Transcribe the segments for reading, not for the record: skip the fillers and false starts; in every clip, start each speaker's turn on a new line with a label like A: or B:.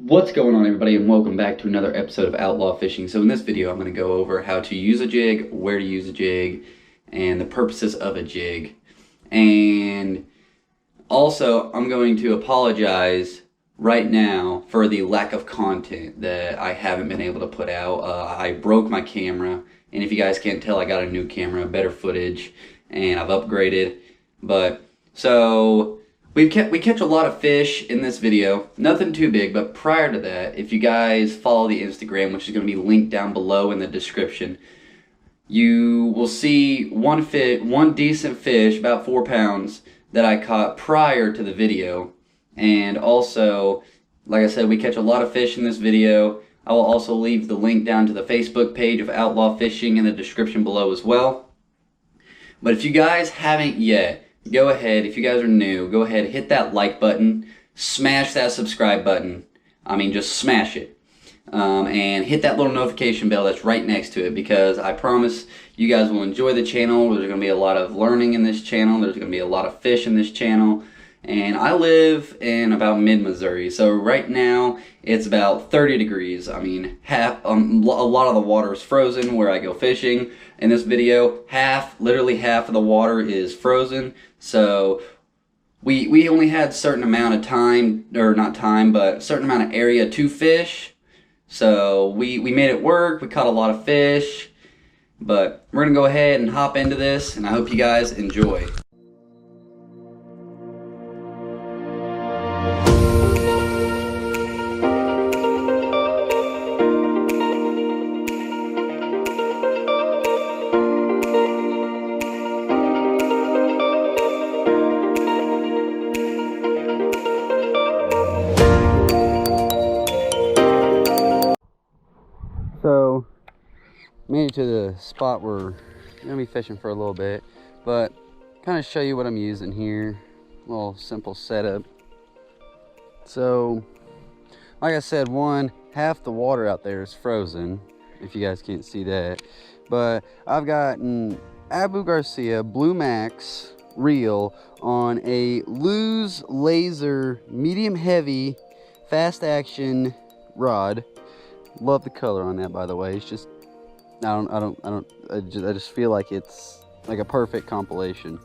A: What's going on, everybody, and welcome back to another episode of Outlaw Fishing. So in this video I'm going to go over how to use a jig, where to use a jig, and the purposes of a jig. And also I'm going to apologize right now for the lack of content that I haven't been able to put out. I broke my camera, and if you guys can't tell, I got a new camera, better footage, and I've upgraded. We catch a lot of fish in this video, nothing too big, but prior to that, if you guys follow the Instagram, which is going to be linked down below in the description, you will see one decent fish, about 4 pounds, that I caught prior to the video. And also, like I said, we catch a lot of fish in this video. I will also leave the link down to the Facebook page of Outlaw Fishing in the description below as well. But if you guys haven't yet, go ahead, if you guys are new, go ahead, hit that like button, smash that subscribe button. I mean, just smash it. And hit that little notification bell that's right next to it, because I promise you guys will enjoy the channel. There's going to be a lot of learning in this channel. There's going to be a lot of fish in this channel. And I live in about mid-Missouri, so right now it's about 30 degrees. I mean, a lot of the water is frozen where I go fishing. In this video, literally half of the water is frozen. So we only had a certain amount of time, or not time, but a certain amount of area to fish. So we made it work. We caught a lot of fish. But we're going to go ahead and hop into this, and I hope you guys enjoy. So, made it to the spot where I'm going to be fishing for a little bit, but kind of show you what I'm using here. A little simple setup. So, like I said, half the water out there is frozen, if you guys can't see that. But I've got an Abu Garcia Blue Max reel on a Lew's Laser medium heavy fast action rod. Love the color on that, by the way. It's just I just feel like it's like a perfect compilation.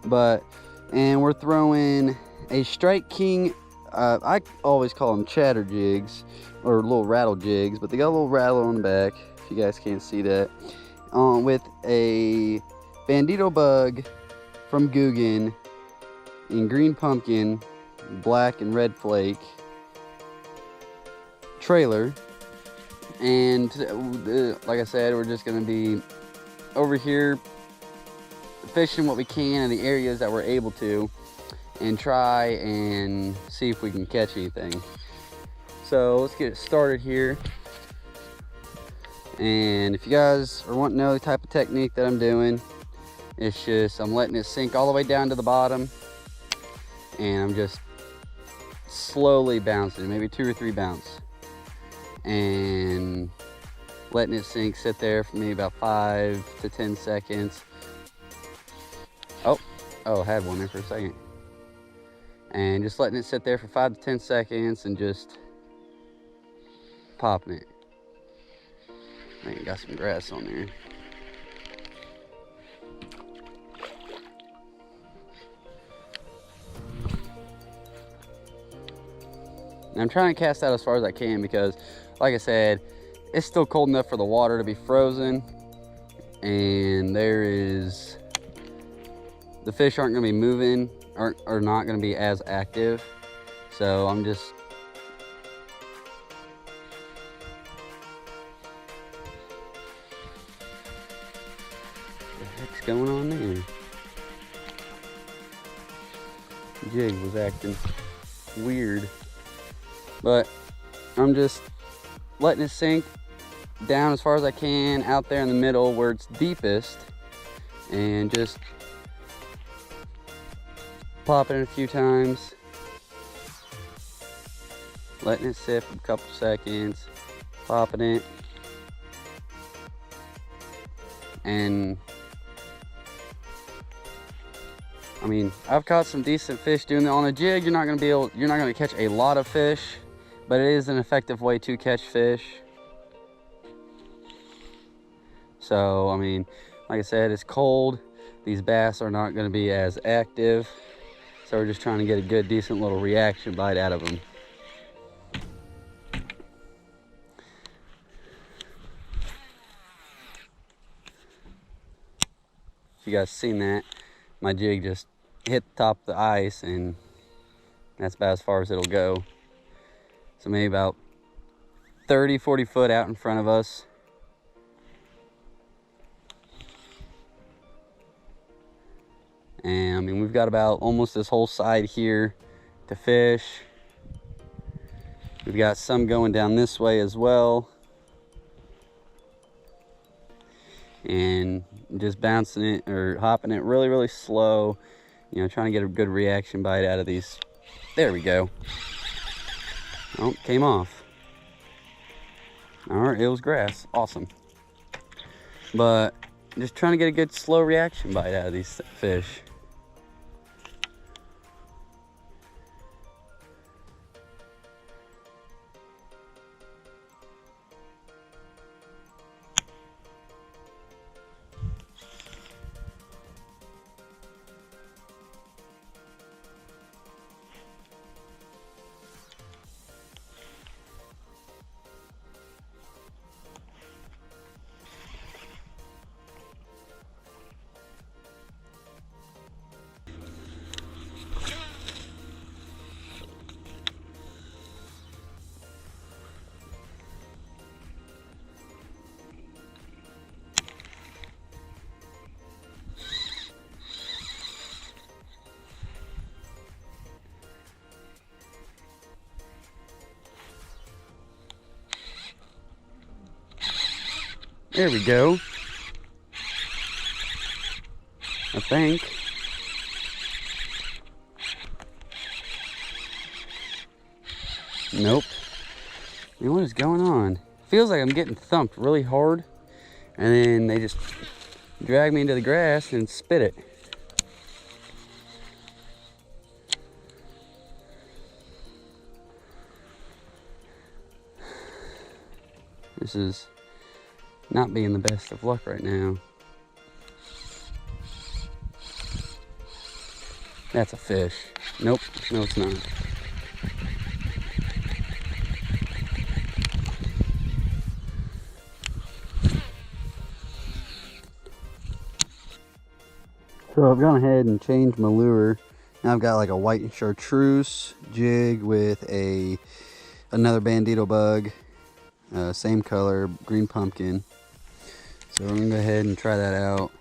A: And we're throwing a Strike King. I always call them chatter jigs or little rattle jigs, but they got a little rattle on the back, if you guys can't see that, with a Bandito Bug from Guggen in green pumpkin, black and red flake trailer. And like I said, we're just going to be over here fishing what we can in the areas that we're able to, and try and see if we can catch anything. So let's get it started here. And if you guys are wanting to know the type of technique that I'm doing, it's just I'm letting it sink all the way down to the bottom, and I'm just slowly bouncing, maybe 2 or 3 bounce, and letting it sink, sit there for maybe about 5 to 10 seconds. Oh, I had one there for a second. And just letting it sit there for 5 to 10 seconds and just popping it. Man, got some grass on there. And I'm trying to cast out as far as I can, because like I said, it's still cold enough for the water to be frozen, and the fish aren't going to be moving, are not going to be as active. So I'm just what the heck's going on there? Jig was acting weird. But I'm just letting it sink down as far as I can out there in the middle where it's deepest, and just popping it a few times, letting it sit for a couple seconds, popping it, and I mean, I've caught some decent fish doing that. On a jig, you're not gonna catch a lot of fish, but it is an effective way to catch fish. So, I mean, like I said, it's cold. These bass are not going to be as active. So we're just trying to get a good, decent little reaction bite out of them. If you guys seen that, my jig just hit the top of the ice, and that's about as far as it'll go. So maybe about 30, 40 foot out in front of us. And I mean, we've got about almost this whole side here to fish. We've got some going down this way as well. And just bouncing it or hopping it really, really slow. You know, trying to get a good reaction bite out of these. There we go. Oh, came off. All right, it was grass. Awesome. But just trying to get a good slow reaction bite out of these fish. There we go. I think. Nope. I mean, what is going on? Feels like I'm getting thumped really hard, and then they just drag me into the grass and spit it. This is not being the best of luck right now. That's a fish. Nope, no it's not. So I've gone ahead and changed my lure. Now I've got like a white chartreuse jig with another bandito bug, same color, green pumpkin. So I'm gonna go ahead and try that out.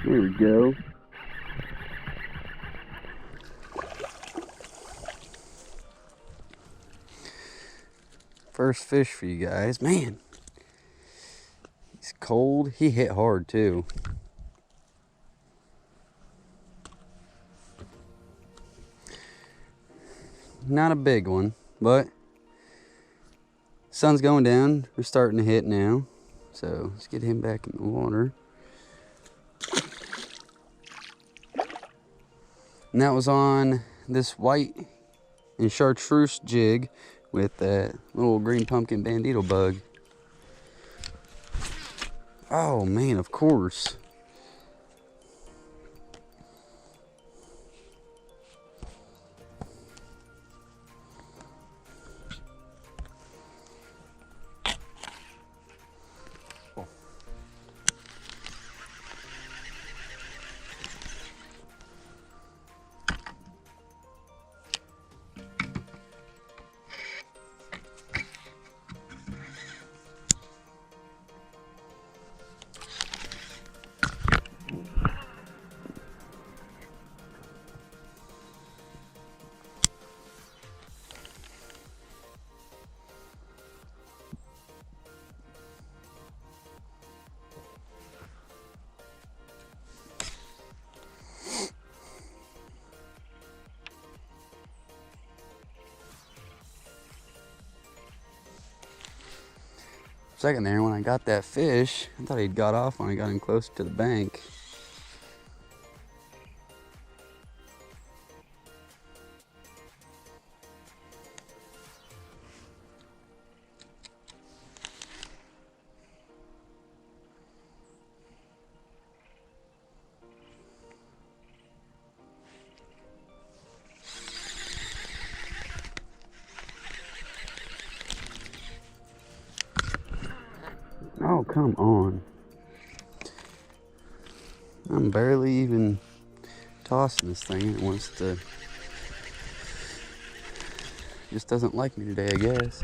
A: There we go. First fish for you guys. Man, he's cold. He hit hard too. Not a big one, but sun's going down. We're starting to hit now. So let's get him back in the water. And that was on this white and chartreuse jig with that little green pumpkin bandito bug. Oh man, of course. second there, when I got that fish, I thought he'd got off when I got him close to the bank. Oh, come on. I'm barely even tossing this thing. It wants to... just doesn't like me today, I guess.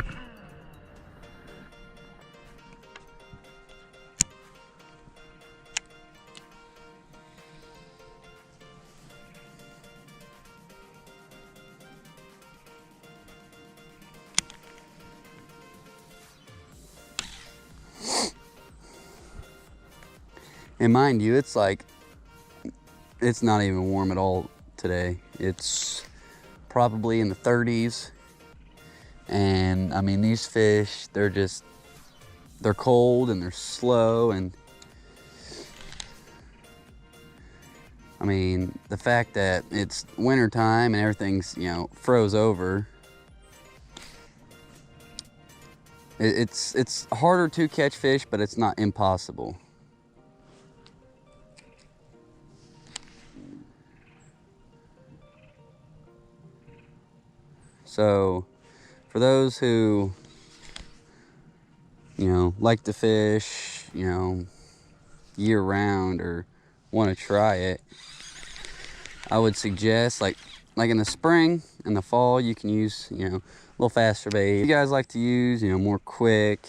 A: And mind you, it's like, it's not even warm at all today. It's probably in the 30s. And I mean, these fish, they're cold and they're slow. And I mean, the fact that it's winter time and everything's, you know, froze over, it's harder to catch fish, but it's not impossible. So for those who, you know, like to fish, you know, year round or want to try it, I would suggest like in the spring and the fall, you can use, you know, a little faster bait. If you guys like to use, you know, more quick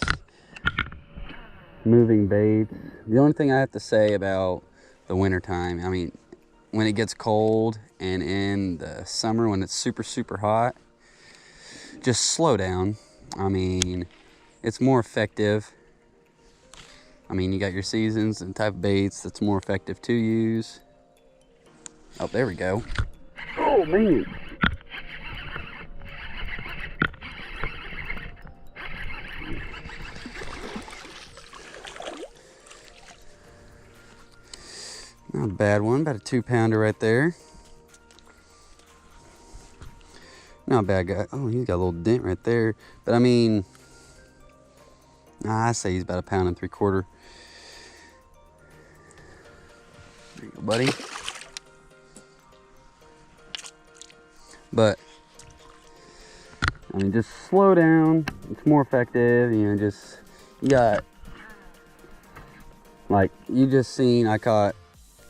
A: moving baits. The only thing I have to say about the winter time, I mean, when it gets cold and in the summer when it's super, super hot, just slow down. I mean, it's more effective. I mean, you got your seasons and type of baits that's more effective to use. Oh, there we go. Oh, man. Not a bad one, about a 2-pounder right there. Not a bad guy. Oh, he's got a little dent right there. But I mean, I say he's about 1 3/4 pounds. There you go, buddy. But I mean, just slow down. It's more effective. You know, just, you got, like, you just seen I caught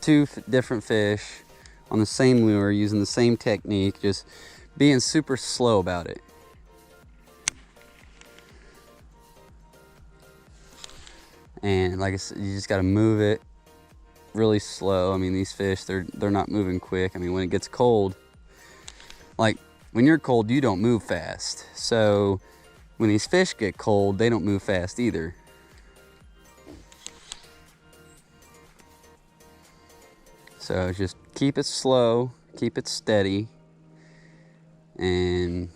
A: 2 different fish on the same lure using the same technique, just being super slow about it. And like I said, you just got to move it really slow. I mean, these fish, they're not moving quick. I mean, when it gets cold, like when you're cold, you don't move fast. So when these fish get cold, they don't move fast either. So just keep it slow, keep it steady, and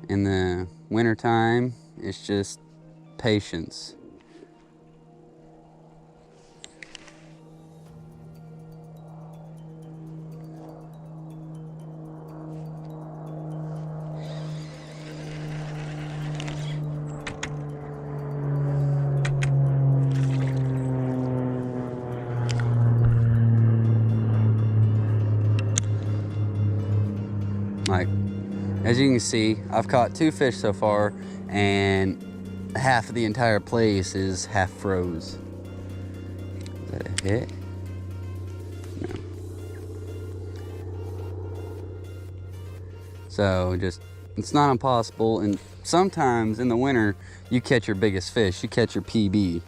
A: in the winter time, it's just patience. Like, as you can see, I've caught 2 fish so far, and half of the entire place is half froze. Is that a hit? No. So just, it's not impossible, and sometimes in the winter, you catch your biggest fish, you catch your PB.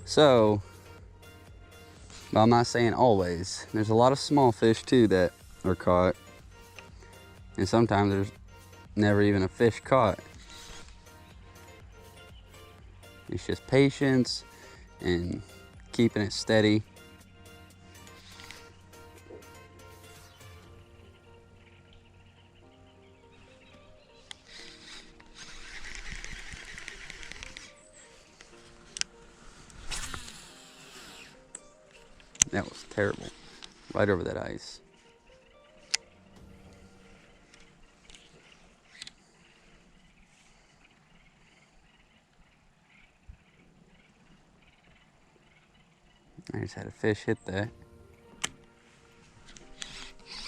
A: So, well, I'm not saying always. There's a lot of small fish too that are caught. And sometimes there's never even a fish caught. It's just patience and keeping it steady. That was terrible. Right over that ice. I just had a fish hit that.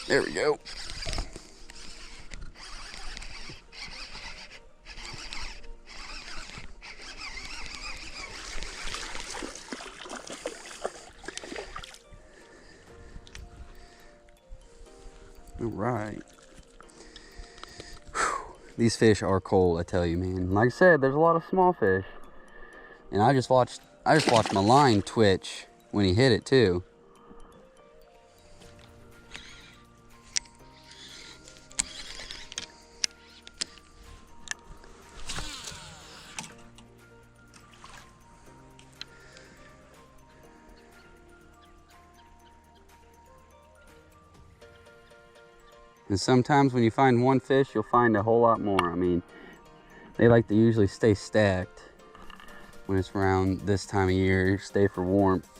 A: There we go. All right. Whew. These fish are cold, I tell you, man. Like I said, there's a lot of small fish. And I just watched my line twitch when he hit it too. And sometimes when you find one fish, you'll find a whole lot more. I mean, they like to usually stay stacked when it's around this time of year, stay for warmth.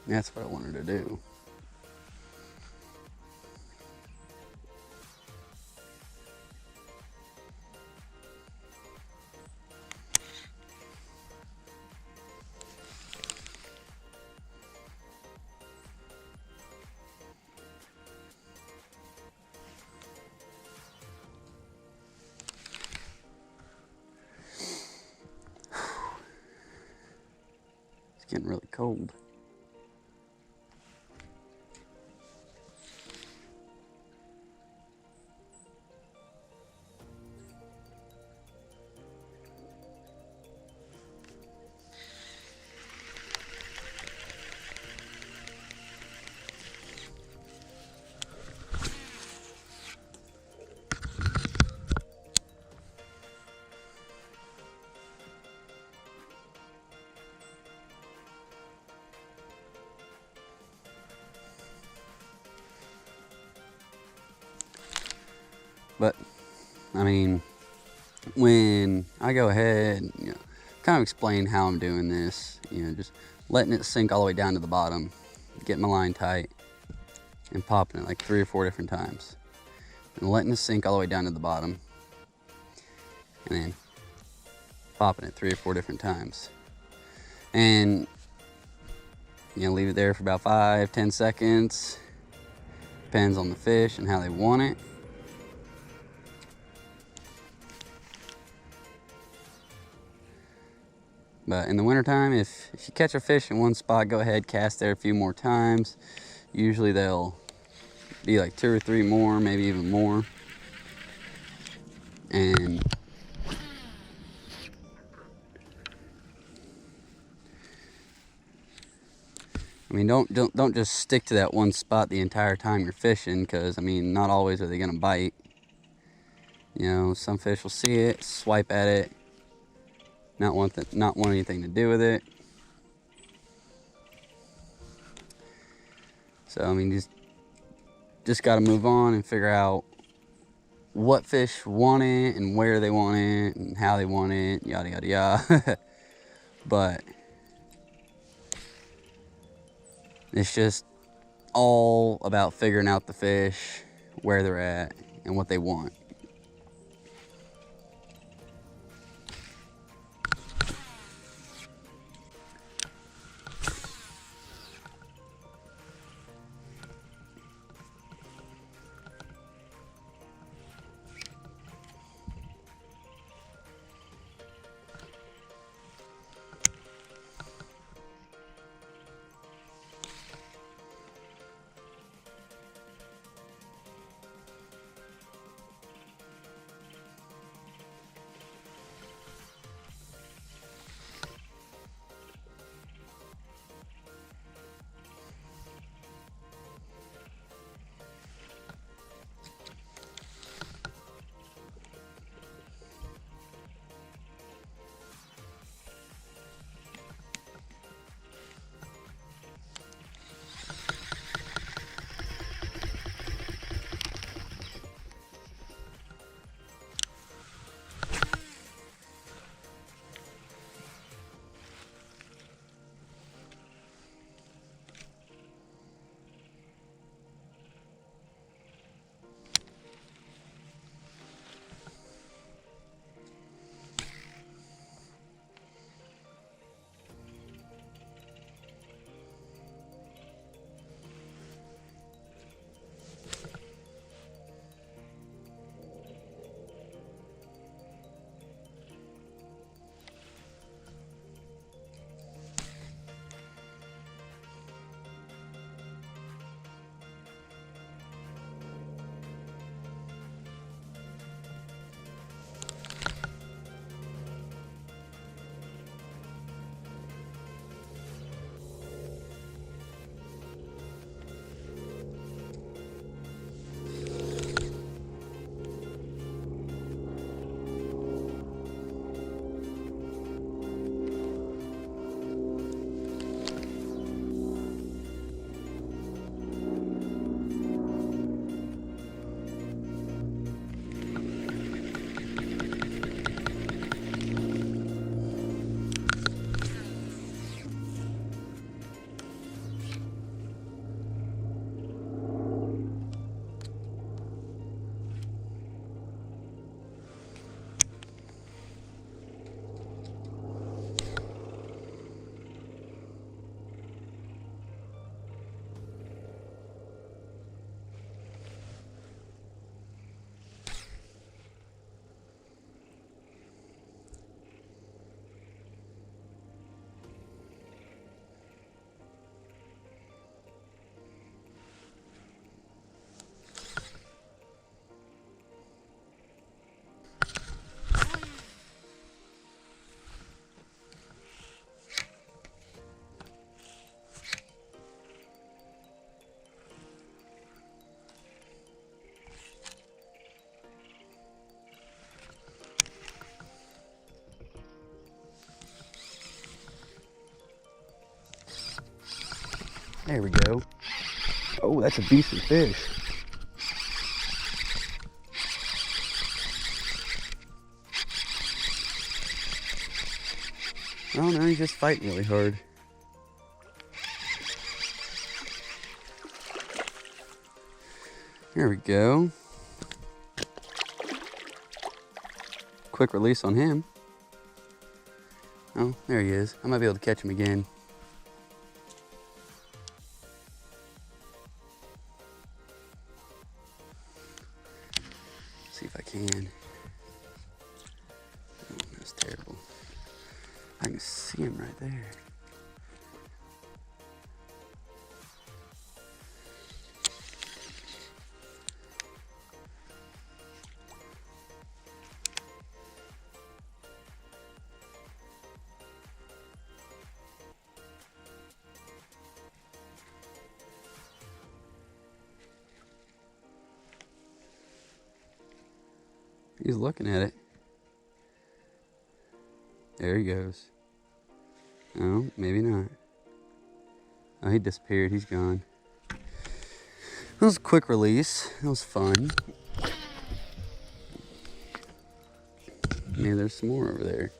A: That's what I wanted to do. It's getting really cold. But, I mean, when I go ahead, kind of explain how I'm doing this, just letting it sink all the way down to the bottom, getting my line tight, and popping it like 3 or 4 different times. And letting it sink all the way down to the bottom, and then popping it 3 or 4 different times. And, leave it there for about 5-10 seconds. Depends on the fish and how they want it. But in the wintertime, if you catch a fish in one spot, go ahead, cast there a few more times. Usually they'll be like 2 or 3 more, maybe even more. And I mean, don't just stick to that one spot the entire time you're fishing, because I mean, not always are they gonna bite. Some fish will see it, swipe at it, not want anything to do with it. So I mean, just got to move on and figure out what fish want it and where they want it and how they want it, yada yada yada. But it's just all about figuring out the fish, where they're at, and what they want. There we go. Oh, that's a decent fish. Oh no, he's just fighting really hard. There we go. Quick release on him. Oh, there he is. I might be able to catch him again. See if I can. Oh, that's terrible. I can see him right there. He's looking at it. There he goes. Oh, maybe not. Oh, he disappeared. He's gone. That was a quick release. That was fun. Maybe there's some more over there.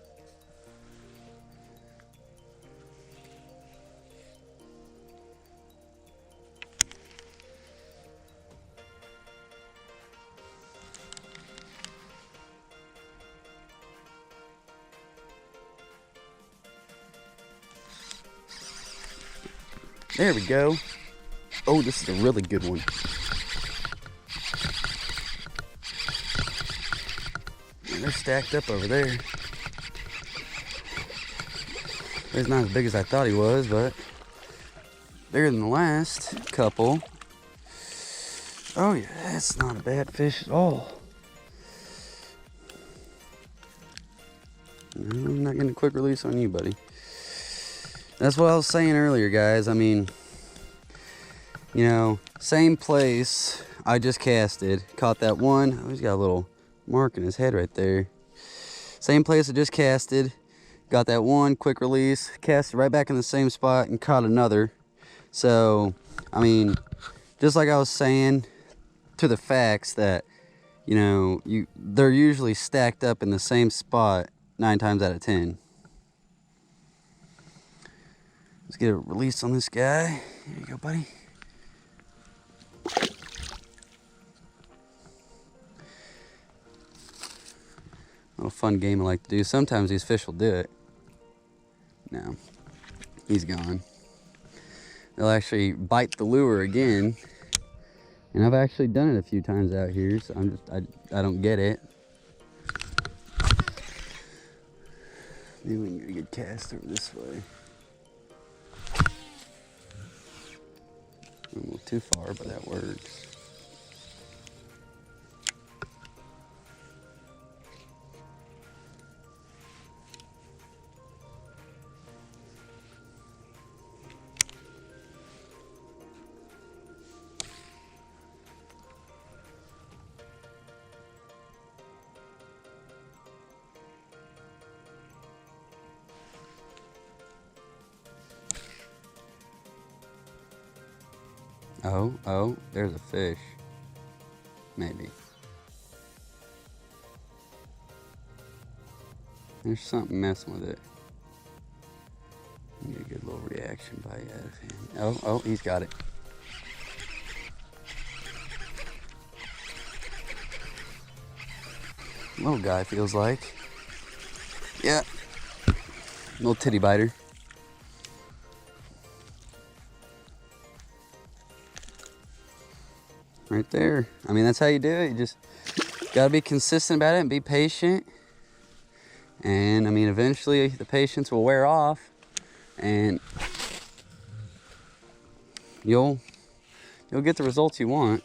A: There we go. Oh, this is a really good one. They're stacked up over there. He's not as big as I thought he was, but bigger than the last couple. Oh yeah, that's not a bad fish at all. I'm not getting a quick release on you, buddy. That's what I was saying earlier, guys. I mean, you know, same place I just casted. Caught that one. Oh, he's got a little mark in his head right there. Same place I just casted. Got that one, quick release. Casted right back in the same spot and caught another. So, I mean, just like I was saying, to the facts that, you know, they're usually stacked up in the same spot 9 times out of 10. Let's get a release on this guy. Here you go, buddy. A little fun game I like to do. Sometimes these fish will do it. No, he's gone. They'll actually bite the lure again. And I've actually done it a few times out here, so I don't get it. Maybe we can get a good cast over this way. A little too far, but that works. Oh, there's a fish. Maybe. There's something messing with it. Get a good little reaction bite out of him. Oh, he's got it. Little guy feels like. Yeah. Little titty biter. Right there. I mean, that's how you do it. You just gotta be consistent about it and be patient. And I mean, eventually the patience will wear off, and you'll get the results you want.